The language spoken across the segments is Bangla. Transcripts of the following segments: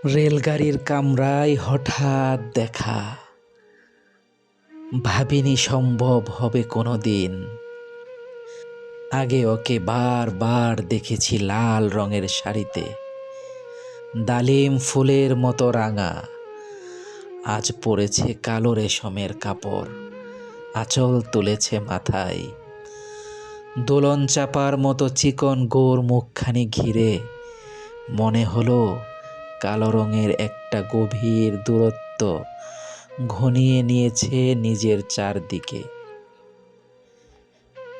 রেলগাড়ির কামরায় হঠাৎ দেখা, ভাবিনি সম্ভব হবে কোনো দিন। আগে ওকে বারবার দেখেছি লাল রঙের শাড়িতে, ডালিম ফুলের মতো রাঙা। আজ পরেছে কালো রেশমের কাপড়, আঁচল তুলেছে মাথায়। দোলন চাপার মতো চিকন গোর মুখখানি ঘিরে মনে হলো কালো রঙের একটা গভীর দূরত্ব ঘনিয়ে নিয়েছে নিজের চারদিকে।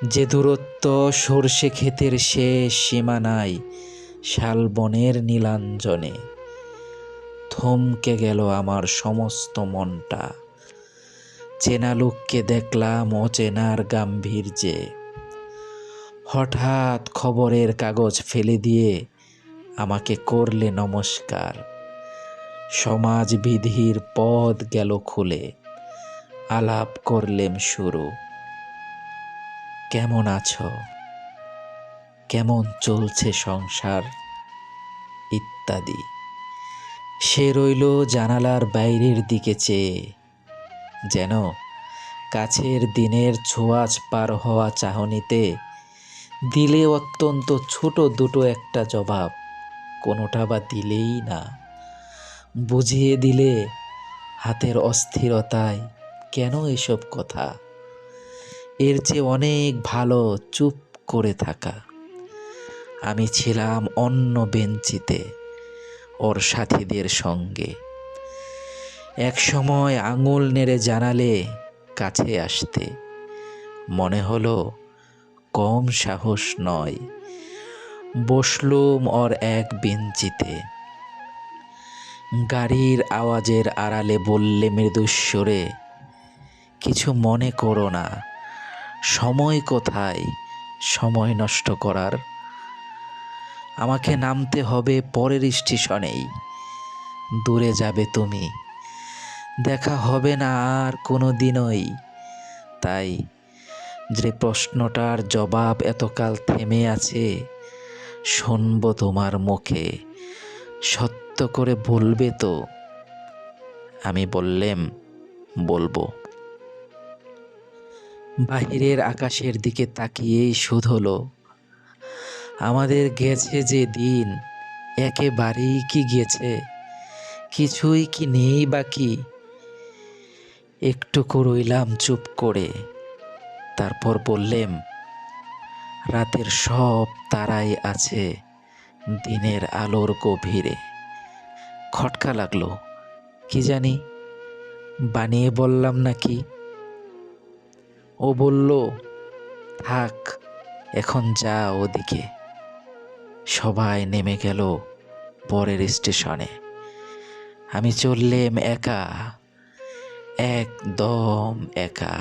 যে দূরত্ব সর্ষে ক্ষেতের শেষ সীমানায় শালবনের নীলাঞ্জনে। থমকে গেল আমার সমস্ত মনটা। চেনা লোককে দেখলাম অচেনার গাম্ভীর্যে। হঠাৎ খবরের কাগজ ফেলে দিয়ে আমাকে করলে নমস্কার। সমাজবিধির পথ গেল খুলে, আলাপ করলেম শুরু। কেমন আছো, কেমন চলছে সংসার, ইত্যাদি। সে রইল জানালার বাইরের দিকে চেয়ে, যেন কাছের দিনের ছোঁয়াচ পার হওয়া চাহনিতে দিলে অত্যন্ত ছোট দুটো একটা জবাব, কোনোটা বা দিলেই না। বুঝিয়ে দিলে হাতের অস্থিরতায় কেন এসব কথা। এর চেয়ে অনেক ভালো চুপ করে থাকা। আমি ছিলাম অন্য বেঞ্চিতে ওর সাথীদের সঙ্গে। এক সময় আঙুল নেড়ে জানালে কাছে আসতে, মনে হলো কম সাহস নয়। বসলুম ওর এক বেঞ্চিতে। গাড়ির আওয়াজের আড়ালে বললে মৃদুস্বরে, কিছু মনে করো না। সময় কোথায় সময় নষ্ট করার। আমাকে নামতে হবে পরের স্টেশনেই। দূরে যাবে তুমি, দেখা হবে না আর কোনো দিনই। তাই যে প্রশ্নটার জবাব এতকাল থেমে আছে, শুনব তোমার মুখে। সত্য করে বলবে তো? আমি বললেম, বলবো। বাহিরের আকাশের দিকে তাকিয়েই শুধলো, আমাদের গেছে যে দিন একেবারেই কি গেছে, কিছুই কি নেই বাকি। একটুকু রইলাম চুপ করে, তারপর বললেম, রাতের সব তারাই আছে দিনের আলোর গভীরে। খটকা লাগলো, কি জানি বানিয়ে বললাম নাকি। ও বলল, থাক এখন যা ওদিকে। সবাই নেমে গেল পরের স্টেশনে। আমি চললেম একা, একদম একা।